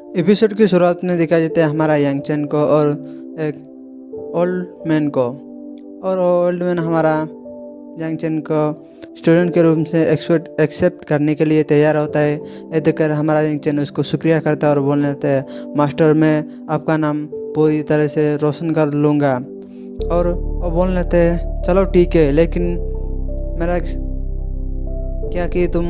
Episode की शुरुआत में दिखाया जाता है हमारा यंगचन को और एक ओल्ड मैन को। और ओल्ड मैन हमारा यंगचन को स्टूडेंट के रूप से एक्सेप्ट करने के लिए तैयार होता है। ये देखकर हमारा यंगचन उसको शुक्रिया करता है और बोलने लगता है, मास्टर मैं आपका नाम पूरी तरह से रोशन कर लूँगा। और वो बोलने लगते हैं, चलो ठीक है, लेकिन मेरा क्या कि तुम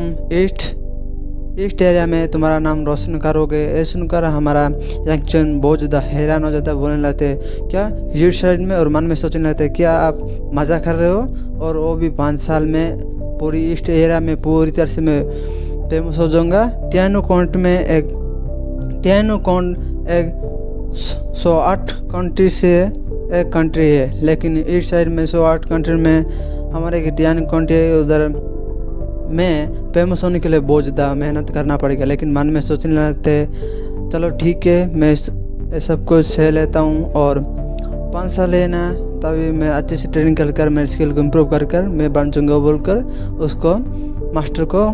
ईस्ट एरिया में तुम्हारा नाम रोशन करोगे। ये सुनकर हमारा यंगचन बहुत ज़्यादा हैरान हो जाता है। बोलने लगते क्या ईस्ट साइड में, और मन में सोचने लगते क्या आप मज़ा कर रहे हो, और वो भी 5 साल में पूरी ईस्ट एरिया में पूरी तरह से मैं फेमस हो जाऊँगा। टियानो काउंट एक 108 कंट्री से एक कंट्री है, लेकिन ईस्ट साइड में 108 कंट्री में हमारे एक टियानो कंट्री है। उधर मैं फेमस होने के लिए बहुत ज़्यादा मेहनत करना पड़ेगा। लेकिन मन में सोचने लगते चलो ठीक है, मैं सब कुछ सह लेता हूँ, और 5 साल लेना तभी मैं अच्छे से ट्रेनिंग कर मेरे स्किल को इम्प्रूव कर मैं बन जाऊँगा बोलकर उसको मास्टर को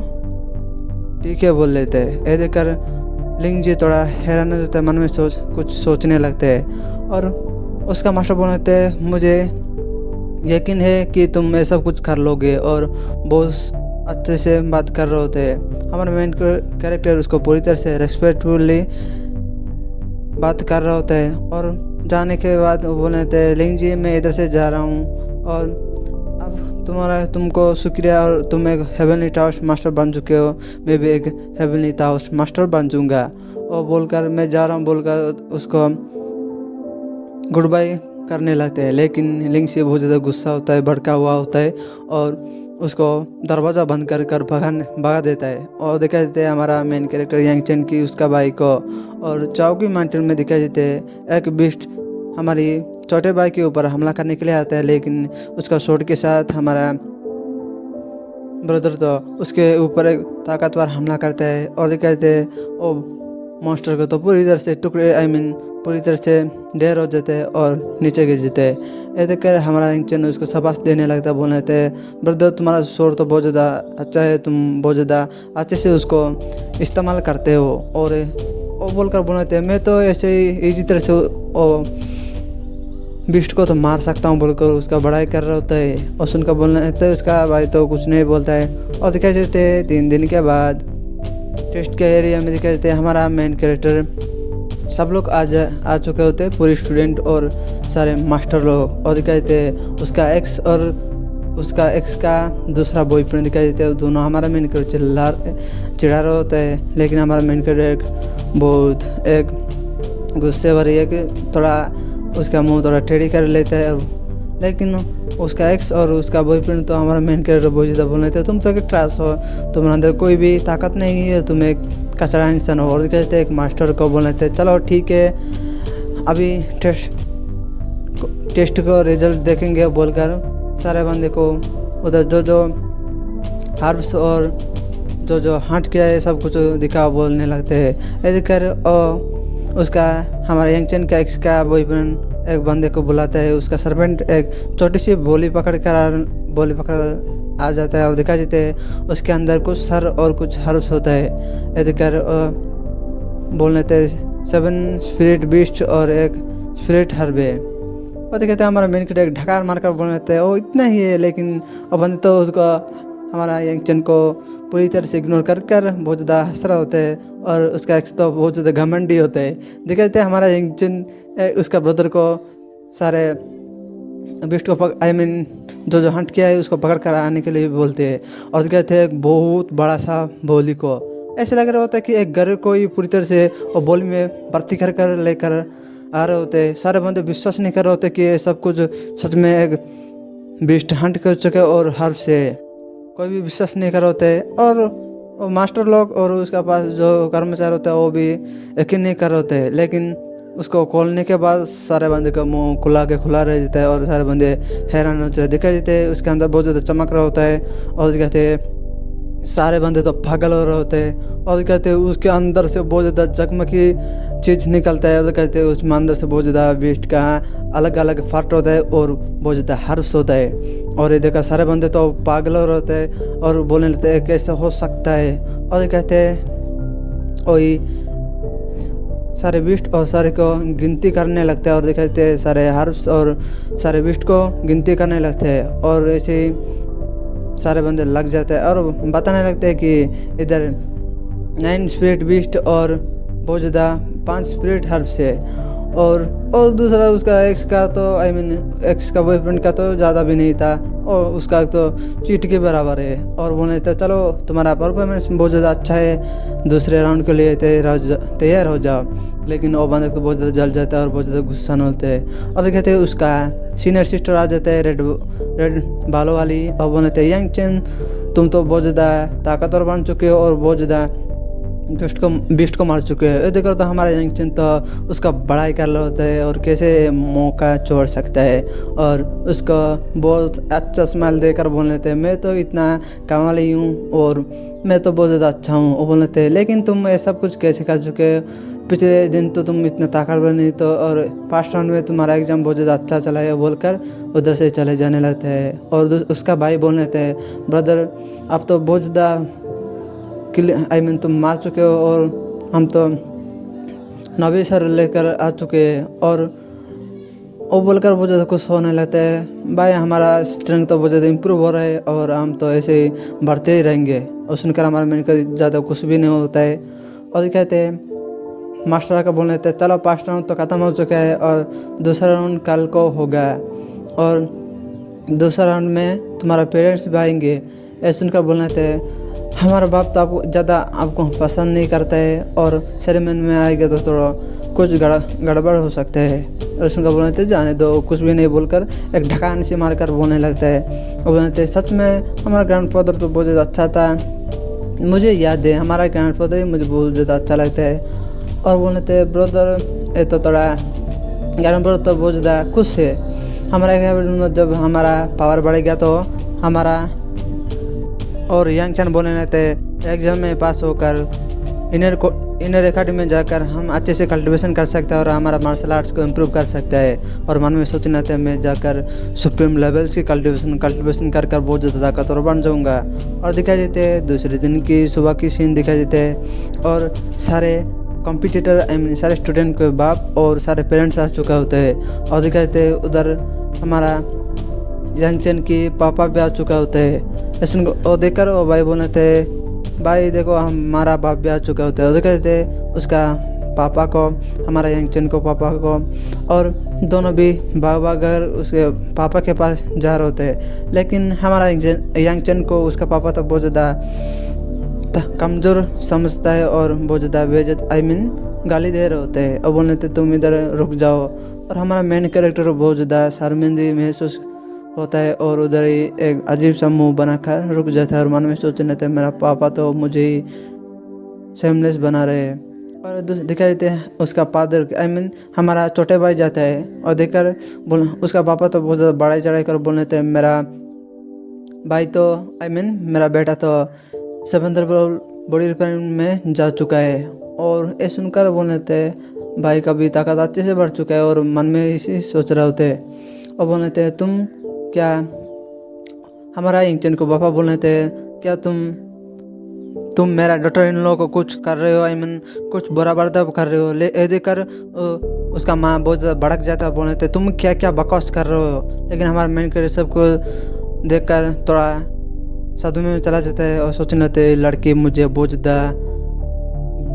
ठीक है बोल लेते हैं। ये देखकर लिंग जी थोड़ा हैरान हो जाता है, मन में कुछ सोचने लगते हैं। और उसका मास्टर बोलते हैं, मुझे यकीन है कि तुम ये सब कुछ कर लोगे, और बहुत अच्छे से बात कर रहे होते हैं। हमारा मेन कैरेक्टर उसको पूरी तरह से रेस्पेक्टफुली बात कर रहा होता है। और जाने के बाद वो बोलते हैं, लिंग जी मैं इधर से जा रहा हूँ, और अब तुमको शुक्रिया, और तुम एक हेवनली टाउस मास्टर बन चुके हो, मैं भी एक हेवनली टाउस मास्टर बन जाऊँगा। और बोलकर मैं जा रहा हूँ बोलकर उसको गुड बाय करने लगते हैं। लेकिन लिंग से बहुत ज़्यादा गुस्सा होता है, भड़का हुआ होता है, और उसको दरवाज़ा बंद कर भगा देता है। और दिखाई देते हैं हमारा मेन कैरेक्टर यंगचन की उसका भाई को। और चाओकी माउंटेन में दिखाई देते हैं एक बिस्ट हमारी छोटे भाई के ऊपर हमला करने के लिए आता है, लेकिन उसका शॉट के साथ हमारा ब्रदर तो उसके ऊपर एक ताकतवर हमला करता है। और दिखाई देते हैं वो मॉन्स्टर को तो पूरी तरह से पूरी तरह से ढेर हो जाते हैं और नीचे गिर जाते हैं। ये देखकर हमारा यंगचन उसको शाबाश देने लगता है। बोलने लगते हैं, ब्रदर तुम्हारा शोर तो बहुत ज़्यादा अच्छा है, तुम बहुत ज़्यादा अच्छे से उसको इस्तेमाल करते हो। और वो बोलकर बोलने लगते हैं, मैं तो ऐसे ही इजी तरह से बिस्ट को तो मार सकता हूँ बोलकर उसका बड़ाई कर रहा होता है। और सुनकर बोलने लगता है उसका भाई तो कुछ नहीं बोलता है। और दिखाई देते हैं 3 दिन के बाद टेस्ट के एरिया में दिखाई देते हैं हमारा मेन कैरेक्टर सब लोग आ चुके होते हैं, पूरे स्टूडेंट और सारे मास्टर लोग। और दिखाई देते हैं उसका एक्स और उसका एक्स का दूसरा बॉयफ्रेंड दिखाई देते हैं। दोनों हमारा मेन कैरेक्टर चिढ़ा रहा होता है, लेकिन हमारा मेन कैरेक्टर बहुत एक गुस्से भरी है कि थोड़ा उसका मुंह थोड़ा टेढ़ी कर लेता है। लेकिन उसका एक्स और उसका बॉयफ्रेंड तो हमारा मेन कैरेक्टर बहुत ज़्यादा बोल लेते हैं, तुम तो एक ट्रास हो, तुम्हारे अंदर कोई भी ताकत नहीं है, तुम एक कचरा इंसान हो। और कहते हैं एक मास्टर को बोल लेते हैं, चलो ठीक है अभी टेस्ट को रिजल्ट देखेंगे बोलकर सारे बंदे को उधर जो हर्ब्स और जो हट किया है सब कुछ दिखा बोलने लगते हैं। ऐसे कर उसका हमारा यंगचन का एक्स का बॉयफ्रेंड एक बंदे को बुलाता है। उसका सर्वेंट एक छोटी सी बोली पकड़ आ जाता है, और दिखा देते हैं उसके अंदर कुछ सर और कुछ हर्ब्स होता है। ऐसे कर बोल लेते हैं 7 स्पिरिट बीस्ट और एक स्पिरिट हर्ब है। और कहते हैं हमारा मेन कैरेक्टर ढकार मारकर बोल लेते हैं वो इतना ही है, लेकिन वो बंदे तो उसको हमारा यंगचन को पूरी तरह से इग्नोर कर बहुत ज़्यादा हंस रहा होता है। और उसका एक्स तो बहुत ज़्यादा घमंडी होता है। दिखा देते हैं हमारा यंगचन उसका ब्रदर को सारे बिस्ट को जो हंट किया है उसको पकड़ कर आने के लिए भी बोलते हैं। और कहते हैं एक बहुत बड़ा सा बोली को ऐसे लग रहा होता है कि एक घर को ही पूरी तरह से वो बोली में भर्ती कर लेकर आ रहे होते हैं। सारे बंदे विश्वास नहीं कर रहे होते कि ये सब कुछ सच में एक बिस्ट हंट कर चुके और हर्ब से कोई भी विश्वास नहीं कर रहे होते। और मास्टर लोग और उसका पास जो कर्मचारी होता है वो भी यकीन नहीं कर रहे होते। लेकिन उसको खोलने के बाद सारे बंदे का मुंह खुला रह जाता है, और सारे बंदे हैरान हो जाते हैं। दिखाई देते हैं उसके अंदर बहुत ज़्यादा चमक रहा होता है। और कहते हैं सारे बंदे तो पागल हो रहे होते हैं। और कहते हैं उसके अंदर से बहुत ज़्यादा जगमगी चीज़ निकलता है। और कहते हैं उसमें अंदर से बहुत ज़्यादा बिस्ट का अलग अलग पार्ट होता है और बहुत ज़्यादा हर्ब्स होता है। और ये देखा सारे बंदे तो पागल हो रहे होते हैं और बोलने लगते हैं कैसे हो सकता है। और कहते हैं वही सारे बिस्ट और सारे को गिनती करने लगते हैं और दिखाते हैं सारे हर्ब्स और सारे बिस्ट को गिनती करने लगते हैं और ऐसे ही सारे बंदे लग जाते हैं और बताने लगते हैं कि इधर 9 स्पिरिट बिस्ट और बहुत ज़्यादा 5 स्पिरिट हर्ब्स है और दूसरा उसका एक्स का तो एक्स का बॉयफ्रेंड का तो ज़्यादा भी नहीं था और उसका तो चीट के बराबर है और बोले तो चलो तुम्हारा परफॉर्मेंस बहुत ज़्यादा अच्छा है, दूसरे राउंड के लिए तैयार हो जाओ। लेकिन वो बंदे तो बहुत ज़्यादा जल जाता है और बहुत ज़्यादा गुस्सा होते हैं और कहते हैं उसका सीनियर सिस्टर आ जाता है रेड बालों वाली और बोलते हैं यंग चेन तुम तो बहुत ज़्यादा ताकतवर बन चुके हो और बहुत ज़्यादा बिस्ट को मार चुके हैं। देखो तो हमारा यंग चेन तो उसका बड़ाई कर रहा होता है और कैसे मौका छोड़ सकता है और उसको बहुत अच्छा स्माइल देकर बोल लेते हैं मैं तो इतना कमाली हूँ और मैं तो बहुत ज़्यादा अच्छा हूँ। वो बोल लेते हैं लेकिन तुम ये सब कुछ कैसे कर चुके हो, पिछले दिन तो तुम इतना ताकतवर नहीं तो और फर्स्ट राउंड में तुम्हारा एग्जाम बहुत ज़्यादा अच्छा चला है बोलकर उधर से चले जाने लगते हैं। और उसका भाई बोल लेते हैं ब्रदर अब तो बहुत ज़्यादा तुम मार चुके हो और हम तो नबी सर लेकर आ चुके हैं और वो बोलकर बहुत ज़्यादा खुश होने लगता है। भाई हमारा स्ट्रेंथ तो बहुत ज़्यादा इम्प्रूव हो रहा है और हम तो ऐसे ही बढ़ते ही रहेंगे और सुनकर हमारे मन का ज़्यादा कुछ भी नहीं होता है। और कहते हैं मास्टर का बोल लेते हैं चलो फर्स्ट राउंड तो ख़त्म हो चुका है और दूसरा राउंड कल को होगा और दूसरा राउंड में तुम्हारा पेरेंट्स भी आएंगे। ऐसे सुनकर बोल लेते हैं हमारा बाप तो आपको पसंद नहीं करता है और सेरेमनी में आएगा तो थोड़ा कुछ गड़बड़ हो सकता है। उसका बोलने थे जाने दो कुछ भी नहीं बोलकर एक ढकान से मारकर बोलने लगता है और बोलने थे सच में हमारा ग्रैंडफादर तो बहुत ज़्यादा अच्छा था, मुझे याद है हमारा ग्रैंडफादर ही मुझे बहुत ज़्यादा अच्छा लगता है। और बोलने थे ब्रदर ये तो थोड़ा ग्रैंडफादर तो बहुत ज़्यादा खुश है, हमारा जब हमारा पावर बढ़ेगा तो हमारा और यंग चैन बोलने लगते एग्जाम में पास होकर इनर एकेडमी में जाकर हम अच्छे से कल्टीवेशन कर सकते हैं और हमारा मार्शल आर्ट्स को इम्प्रूव कर सकता है। और मन में सोचने लगते हैं मैं जाकर सुप्रीम लेवल्स की कल्टीवेशन कर बहुत ज़्यादा ताकतवर बन जाऊँगा। और दिखाई देते हैं दूसरे दिन की सुबह की सीन दिखाई देते हैं और सारे कॉम्पिटिटर सारे स्टूडेंट के बाप और सारे पेरेंट्स आ चुका होते हैं और दिखाई देते हैं उधर हमारा यंग चैन की पापा भी आ चुका होते हैं। ऐसे और देखकर वो भाई बोलते थे भाई देखो हमारा बाप भी आ चुका होता है। और देखते थे उसका पापा को हमारा यंग चैन को पापा को और दोनों भी भाग कर उसके पापा के पास जा रहे होते हैं। लेकिन हमारा यंग चैन को उसका पापा तो बहुत ज़्यादा कमज़ोर समझता है और बहुत ज़्यादा बेइज्जत गाली दे रहे होते हैं और बोलते थे तुम इधर रुक जाओ। और हमारा मेन कैरेक्टर बहुत ज़्यादा शर्मिंदगी महसूस होता है और उधर ही एक अजीब सा मुंह बनाकर रुक जाता है और मन में सोचने थे मेरा पापा तो मुझे ही सेमलेस बना रहे हैं। और दिखाई देते हैं उसका फादर हमारा छोटे भाई जाता है और देखकर उसका पापा तो बहुत ज़्यादा बढ़ाई चढ़ाई कर बोलने थे मेरा भाई तो मेरा बेटा तो समंदर बॉडी रिपेयर में जा चुका है। और ये सुनकर बोलने थे भाई का भी ताकत अच्छे से बढ़ चुका है और मन में इसी सोच रहे होते और बोलने थे तुम क्या हमारा इंचन को पापा बोलने थे क्या तुम मेरा डॉटर इन लोगों को कुछ कर रहे हो कुछ बुरा बर्ताव कर रहे हो। ले देखकर उसका माँ बहुत ज़्यादा भड़क जाता है बोलने थे तुम क्या क्या बकवास कर रहे हो। लेकिन हमारा मेन कैरेक्टर सबको देखकर थोड़ा सदमे में चला जाता है और सोचने थे लड़की मुझे बहुत ज़्यादा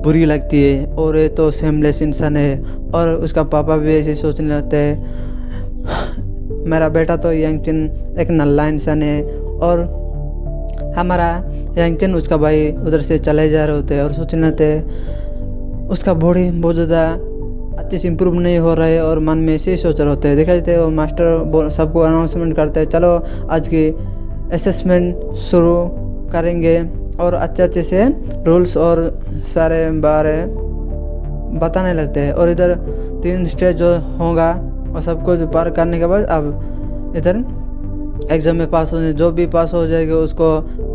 बुरी लगती है और ये तो सेमलेस इंसान है। और उसका पापा भी ऐसे सोचने लगते हैं मेरा बेटा तो यंग चैन एक नल्ला इंसान है। और हमारा यंग चैन उसका भाई उधर से चले जा रहे होते हैं और सोचने थे उसका बॉडी बहुत ज़्यादा अच्छे से इम्प्रूव नहीं हो रहा है और मन में ऐसे ही सोच रहे होते हैं। देखा जाते हैं वो मास्टर सबको अनाउंसमेंट करते हैं चलो आज की असेसमेंट शुरू करेंगे और अच्छे से रूल्स और सारे बारे बताने लगते हैं। और इधर 3 स्टेज जो होगा और सब कुछ पार करने के बाद अब इधर एग्जाम में पास होने जो भी पास हो जाएगा उसको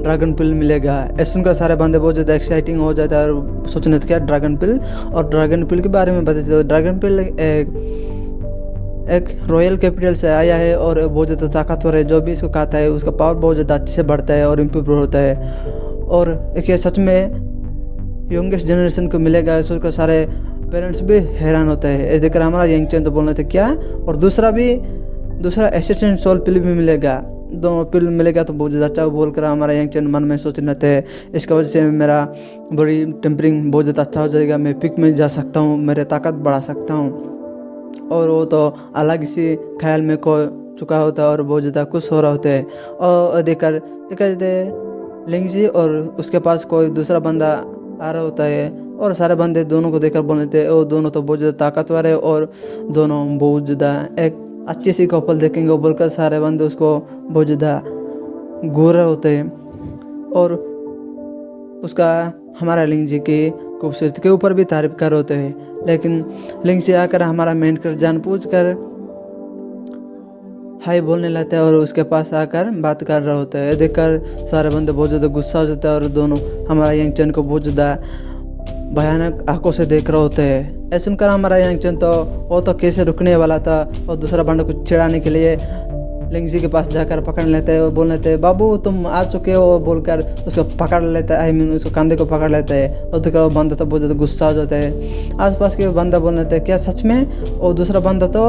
ड्रैगन पिल मिलेगा। ऐसे सुनकर सारे बंदे बहुत ज़्यादा एक्साइटिंग हो जाता है और सोचने थे क्या ड्रैगन पिल। और ड्रैगन पिल के बारे में बताते हैं ड्रैगन पिल एक रॉयल कैपिटल से आया है और बहुत ज़्यादा ताकतवर है, जो भी इसको खाता है उसका पावर बहुत ज़्यादा अच्छे से बढ़ता है और इम्प्रूव होता है। और एक ये सच में यंगेस्ट जनरेशन को मिलेगा, सोचकर सारे पेरेंट्स भी हैरान होते हैं। ये देखकर हमारा यंगचन तो बोलने थे क्या, और दूसरा असिस्टेंट सोल पिल भी मिलेगा, दोनों पिल मिलेगा तो बहुत ज़्यादा अच्छा बोलकर हमारा यंगचन मन में सोच रहे थे। इसका वजह से मेरा बॉडी टेम्परिंग बहुत ज़्यादा अच्छा हो जाएगा, मैं पिक में जा सकता हूँ, मेरे ताकत बढ़ा सकता हूँ। और वो तो अलग सी ख्याल में खो चुका होता है और बहुत ज़्यादा खुश हो रहा होता है। और देखकर लिंगजी और उसके पास कोई दूसरा बंदा आ रहा होता है, और सारे बंदे दोनों को देखकर बोल देते हैं वो दोनों तो बहुत ज़्यादा ताकतवर है और दोनों बहुत ज़्यादा एक अच्छी सी कपल देखेंगे बोलकर सारे बंदे उसको बहुत ज़्यादा घूर रहे होते हैं। और उसका हमारा लिंगजी की खूबसूरती के ऊपर भी तारीफ कर होते हैं। लेकिन लिंगजी आकर हमारा मेन कर जानबूझ कर हाय बोलने लगता है और उसके पास आकर बात कर रहा होता है। देखकर सारे बंदे बहुत ज़्यादा गुस्सा हो जाता है और दोनों हमारा यंगचन को बहुत ज़्यादा भयानक आंखों से देख रहे होते हैं। ऐसा सुनकर हमारा यंगचन तो वो तो कैसे रुकने वाला था, और दूसरा बंदे को चिढ़ाने के लिए लिंगजी के पास जाकर पकड़ लेते हैं और बोल लेते हैं बाबू तुम आ चुके हो बोलकर उसको पकड़ लेता है, उसको कंधे को पकड़ लेता है। और देखकर वो बंदा तो बहुत ज़्यादा गुस्सा हो जाता है। आसपास के बंदा बोल लेते हैं क्या सच में, और दूसरा बंदा तो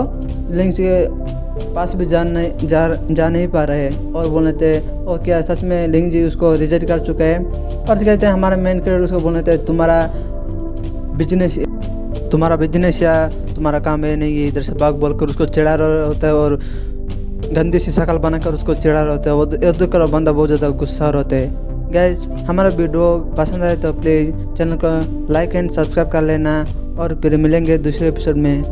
लिंगजी के पास भी जा नहीं पा रहे हैं और बोल लेते हैं और क्या सच में लिंगजी उसको रिजेक्ट कर चुका है। और कहते हैं हमारा मेन कैरेक्टर उसको बोल लेते हैं तुम्हारा बिजनेस या तुम्हारा काम है नहीं है, इधर से भाग बोलकर उसको चिढ़ा रहा होता है और गंदी सी शक्ल बनाकर उसको चिढ़ा रहा होता है। वो देखकर बंदा बहुत ज़्यादा गुस्सा होता है। गाइस हमारा वीडियो पसंद आए तो प्लीज़ चैनल को लाइक एंड सब्सक्राइब कर लेना, और फिर मिलेंगे दूसरे एपिसोड में।